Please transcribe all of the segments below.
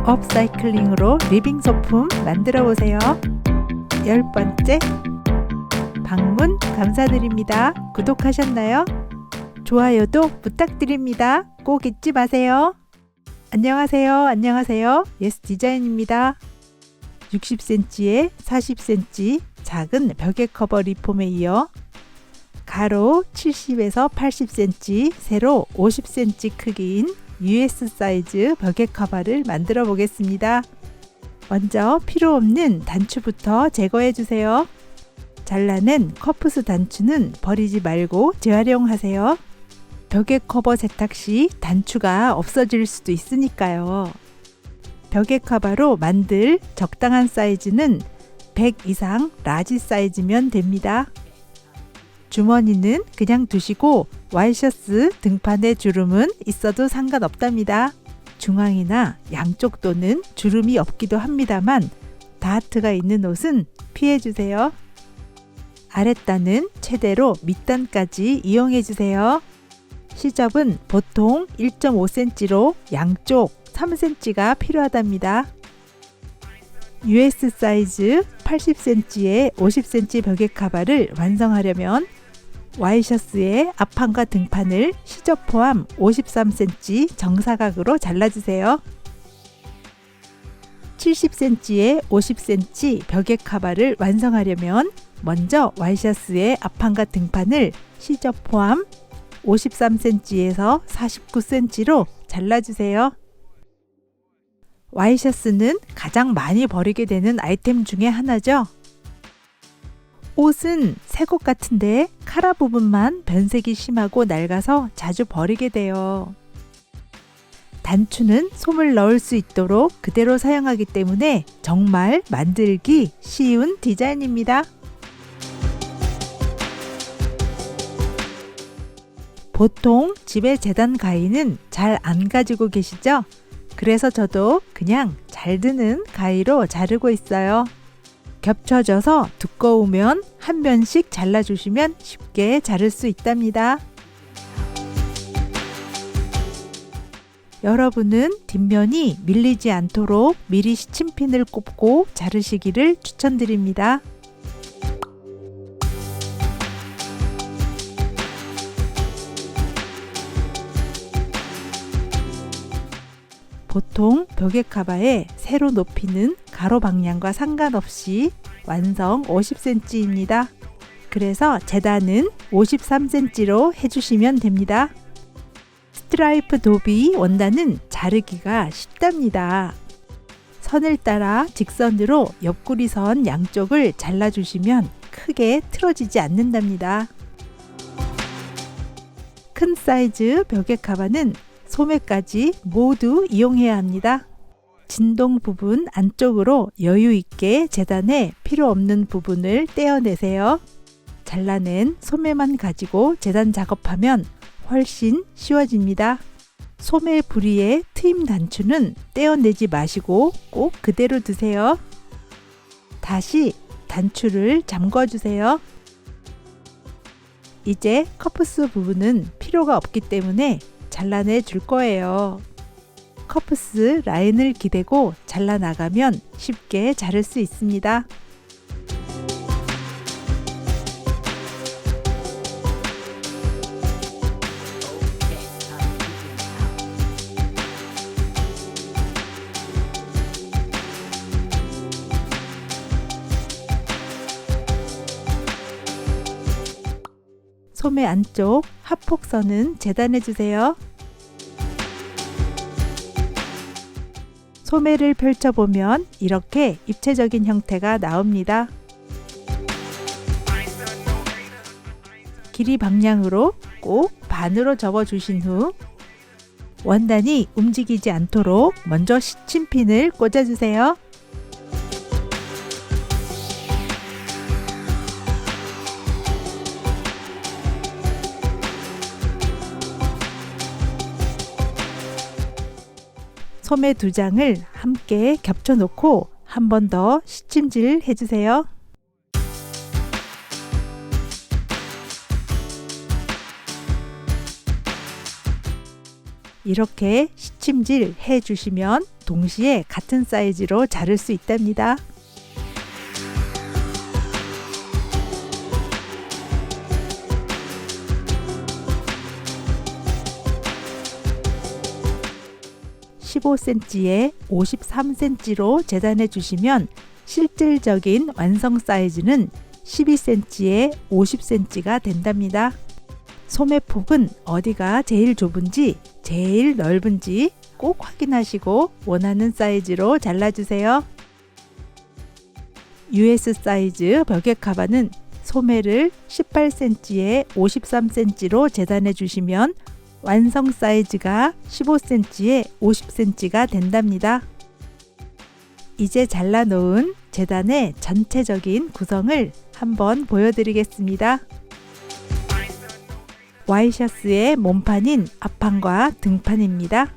업사이클링으로 리빙 소품 만들어 보세요. 10번째, 방문 감사드립니다. 구독하셨나요? 좋아요도 부탁드립니다. 꼭 잊지 마세요. 안녕하세요. 예스디자인입니다. 60cm에 40cm 작은 벽에 커버 리폼에 이어 가로 70에서 80cm, 세로 50cm 크기인 US 사이즈 벽에 커버를 만들어 보겠습니다. 먼저 필요 없는 단추부터 제거해 주세요. 잘라낸 커프스 단추는 버리지 말고 재활용하세요. 벽에 커버 세탁 시 단추가 없어질 수도 있으니까요. 벽에 커버로 만들 적당한 사이즈는 100 이상 라지 사이즈면 됩니다. 주머니는 그냥 두시고 와이셔츠 등판에 주름은 있어도 상관없답니다. 중앙이나 양쪽 도는 주름이 없기도 합니다만 다트가 있는 옷은 피해주세요. 아랫단은 최대로 밑단까지 이용해주세요. 시접은 보통 1.5cm로 양쪽 3cm가 필요하답니다. US 사이즈 80cm에 50cm 벽에 커버를 완성하려면 와이셔츠의 앞판과 등판을 시접 포함 53cm 정사각으로 잘라주세요. 70cm에 50cm 벽에 커버를 완성하려면 먼저 와이셔츠의 앞판과 등판을 시접 포함 53cm에서 49cm로 잘라주세요. 와이셔츠는 가장 많이 버리게 되는 아이템 중에 하나죠. 옷은 새 것 같은데 카라 부분만 변색이 심하고 낡아서 자주 버리게 돼요. 단추는 솜을 넣을 수 있도록 그대로 사용하기 때문에 정말 만들기 쉬운 디자인입니다. 보통 집에 재단 가위는 잘 안 가지고 계시죠? 그래서 저도 그냥 잘 드는 가위로 자르고 있어요. 겹쳐져서 두꺼우면 한 면씩 잘라주시면 쉽게 자를 수 있답니다. 여러분은 뒷면이 밀리지 않도록 미리 시침핀을 꼽고 자르시기를 추천드립니다. 보통 벽에 커버의 세로 높이는 가로 방향과 상관없이 완성 50cm입니다. 그래서 재단은 53cm로 해주시면 됩니다. 스트라이프 도비 원단은 자르기가 쉽답니다. 선을 따라 직선으로 옆구리 선 양쪽을 잘라주시면 크게 틀어지지 않는답니다. 큰 사이즈 벽에 커버는 소매까지 모두 이용해야 합니다. 진동 부분 안쪽으로 여유 있게 재단해 필요 없는 부분을 떼어내세요. 잘라낸 소매만 가지고 재단 작업하면 훨씬 쉬워집니다. 소매 부리의 트임 단추는 떼어내지 마시고 꼭 그대로 두세요. 다시 단추를 잠궈주세요. 이제 커프스 부분은 필요가 없기 때문에 잘라내 줄 거예요. 커프스 라인을 기대고 잘라나가면 쉽게 자를 수 있습니다. 소매 안쪽 하폭선은 재단해 주세요. 소매를 펼쳐보면 이렇게 입체적인 형태가 나옵니다. 길이 방향으로 꼭 반으로 접어주신 후 원단이 움직이지 않도록 먼저 시침핀을 꽂아주세요. 소매 두 장을 함께 겹쳐 놓고 한 번 더 시침질 해주세요. 이렇게 시침질 해주시면 동시에 같은 사이즈로 자를 수 있답니다. (15cm에) (53cm로) 재단해 주시면 실질적인 완성 사이즈는 (12cm에) (50cm가) 된답니다. 소매폭은 어디가 제일 좁은지 제일 넓은지 꼭 확인하시고 원하는 사이즈로 잘라주세요. US 사이즈 벽에 카바는 소매를 18cm에 53cm로 재단해 주시면 완성 사이즈가 15cm에 50cm가 된답니다. 이제 잘라 놓은 재단의 전체적인 구성을 한번 보여드리겠습니다. 와이셔츠의 몸판인 앞판과 등판입니다.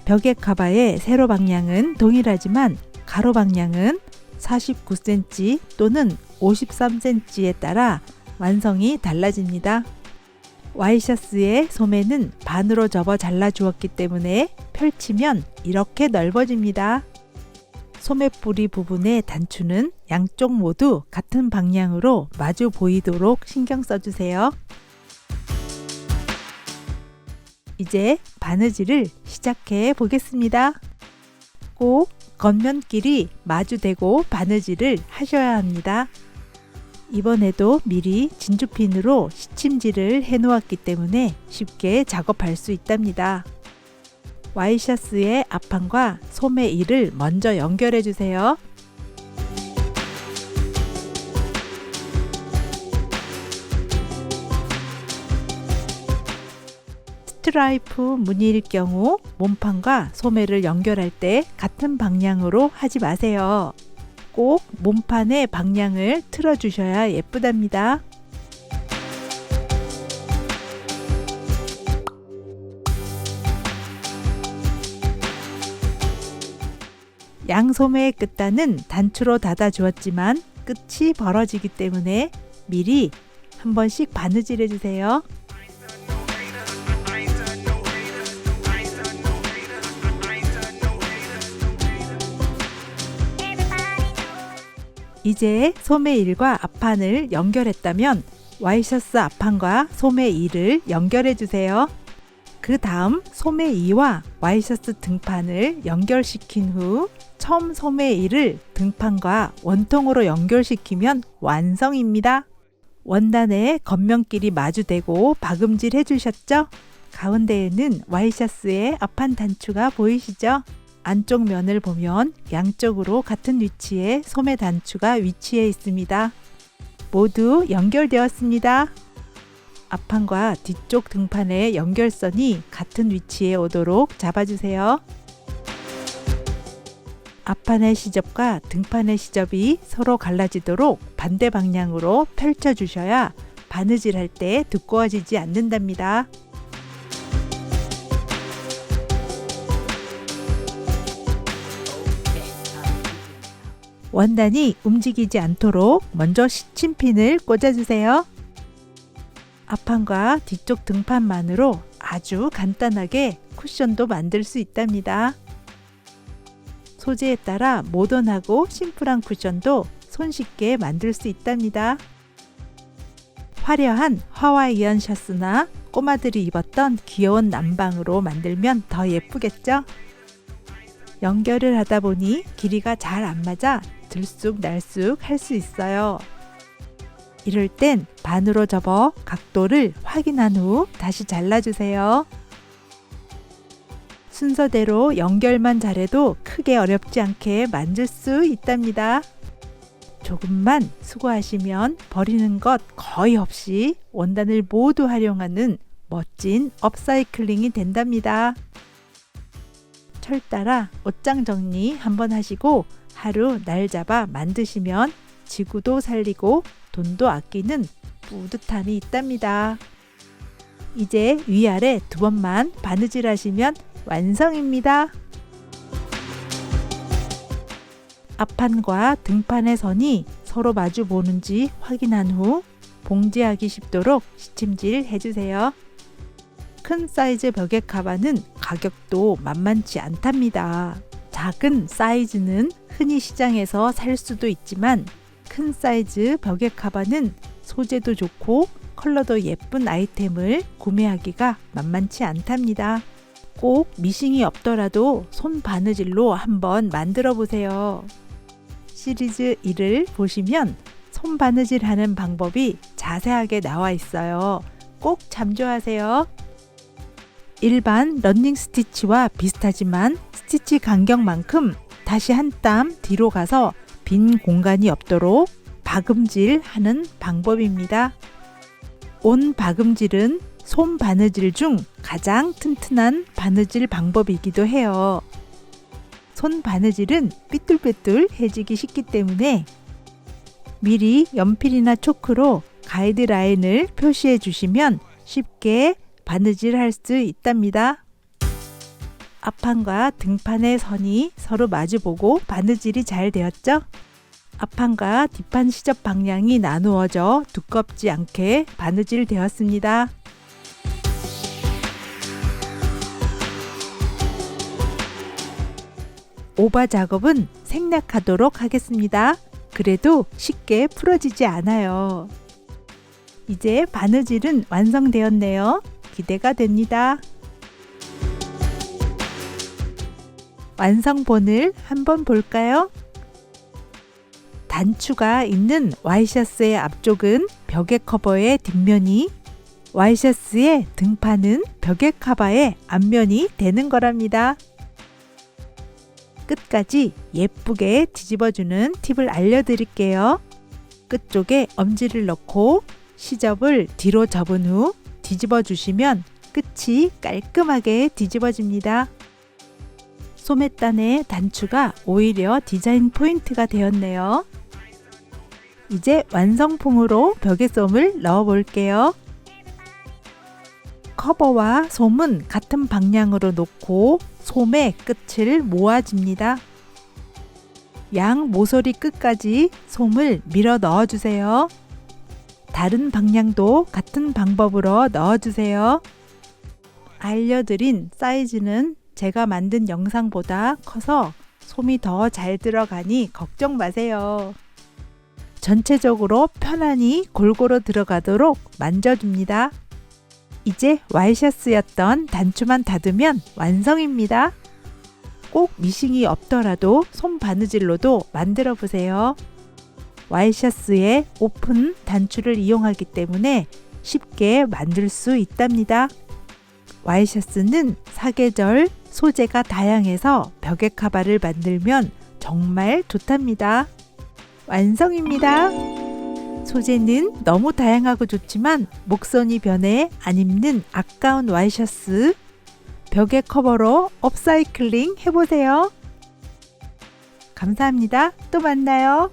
벽에 카바의 세로 방향은 동일하지만 가로 방향은 49cm 또는 53cm에 따라 완성이 달라집니다. 와이셔츠의 소매는 반으로 접어 잘라 주었기 때문에 펼치면 이렇게 넓어집니다. 소매뿌리 부분의 단추는 양쪽 모두 같은 방향으로 마주 보이도록 신경 써주세요. 이제 바느질을 시작해 보겠습니다. 꼭 겉면끼리 마주대고 바느질을 하셔야 합니다. 이번에도 미리 진주핀으로 시침질을 해 놓았기 때문에 쉽게 작업할 수 있답니다. 와이셔츠의 앞판과 소매 1을 먼저 연결해 주세요. 스트라이프 무늬일 경우 몸판과 소매를 연결할 때 같은 방향으로 하지 마세요. 꼭 몸판의 방향을 틀어 주셔야 예쁘답니다. 양소매의 끝단은 단추로 닫아 주었지만 끝이 벌어지기 때문에 미리 한 번씩 바느질 해주세요. 이제 소매 1과 앞판을 연결했다면 와이셔츠 앞판과 소매 2를 연결해 주세요. 그 다음 소매 2와 와이셔츠 등판을 연결시킨 후 처음 소매 1을 등판과 원통으로 연결시키면 완성입니다. 원단의 겉면끼리 마주대고 박음질 해주셨죠? 가운데에는 와이셔츠의 앞판 단추가 보이시죠? 안쪽 면을 보면 양쪽으로 같은 위치에 소매 단추가 위치해 있습니다. 모두 연결되었습니다. 앞판과 뒤쪽 등판의 연결선이 같은 위치에 오도록 잡아주세요. 앞판의 시접과 등판의 시접이 서로 갈라지도록 반대 방향으로 펼쳐주셔야 바느질할 때 두꺼워지지 않는답니다. 원단이 움직이지 않도록 먼저 시침핀을 꽂아주세요. 앞판과 뒤쪽 등판만으로 아주 간단하게 쿠션도 만들 수 있답니다. 소재에 따라 모던하고 심플한 쿠션도 손쉽게 만들 수 있답니다. 화려한 하와이안 셔츠나 꼬마들이 입었던 귀여운 남방으로 만들면 더 예쁘겠죠? 연결을 하다 보니 길이가 잘 안 맞아 들쑥날쑥 할 수 있어요. 이럴 땐 반으로 접어 각도를 확인한 후 다시 잘라주세요. 순서대로 연결만 잘해도 크게 어렵지 않게 만들 수 있답니다. 조금만 수고하시면 버리는 것 거의 없이 원단을 모두 활용하는 멋진 업사이클링이 된답니다. 철 따라 옷장 정리 한번 하시고 하루 날 잡아 만드시면 지구도 살리고 돈도 아끼는 뿌듯함이 있답니다. 이제 위아래 2번만 바느질 하시면 완성입니다. 앞판과 등판의 선이 서로 마주 보는지 확인한 후 봉제하기 쉽도록 시침질 해주세요. 큰 사이즈 벽에 카바는 가격도 만만치 않답니다. 작은 사이즈는 흔히 시장에서 살 수도 있지만 큰 사이즈 벽에 카바는 소재도 좋고 컬러도 예쁜 아이템을 구매하기가 만만치 않답니다. 꼭 미싱이 없더라도 손 바느질로 한번 만들어 보세요. 시리즈 1을 보시면 손 바느질 하는 방법이 자세하게 나와 있어요. 꼭 참조하세요. 일반 러닝 스티치와 비슷하지만 스티치 간격만큼 다시 한 땀 뒤로 가서 빈 공간이 없도록 박음질 하는 방법입니다. 온 박음질은 손 바느질 중 가장 튼튼한 바느질 방법이기도 해요. 손 바느질은 삐뚤빼뚤해지기 쉽기 때문에 미리 연필이나 초크로 가이드라인을 표시해 주시면 쉽게 바느질 할 수 있답니다. 앞판과 등판의 선이 서로 마주보고 바느질이 잘 되었죠? 앞판과 뒷판 시접 방향이 나누어져 두껍지 않게 바느질 되었습니다. 오바 작업은 생략하도록 하겠습니다. 그래도 쉽게 풀어지지 않아요. 이제 바느질은 완성되었네요. 기대가 됩니다. 완성본을 한번 볼까요? 단추가 있는 와이셔츠의 앞쪽은 벽에 커버의 뒷면이, 와이셔츠의 등판은 벽에 커버의 앞면이 되는 거랍니다. 끝까지 예쁘게 뒤집어주는 팁을 알려드릴게요. 끝쪽에 엄지를 넣고 시접을 뒤로 접은 후 뒤집어 주시면 끝이 깔끔하게 뒤집어집니다. 소매단의 단추가 오히려 디자인 포인트가 되었네요. 이제 완성품으로 벽에 솜을 넣어 볼게요. 커버와 솜은 같은 방향으로 놓고 솜의 끝을 모아줍니다. 양 모서리 끝까지 솜을 밀어 넣어주세요. 다른 방향도 같은 방법으로 넣어주세요. 알려드린 사이즈는 제가 만든 영상보다 커서 솜이 더 잘 들어가니 걱정 마세요. 전체적으로 편안히 골고루 들어가도록 만져줍니다. 이제 와이셔츠였던 단추만 닫으면 완성입니다. 꼭 미싱이 없더라도 손 바느질로도 만들어 보세요. 와이셔츠에 오픈 단추를 이용하기 때문에 쉽게 만들 수 있답니다. 와이셔츠는 사계절, 소재가 다양해서 벽에 카바를 만들면 정말 좋답니다. 완성입니다. 소재는 너무 다양하고 좋지만 목선이 변해 안 입는 아까운 와이셔츠, 벽에 커버로 업사이클링 해보세요. 감사합니다. 또 만나요.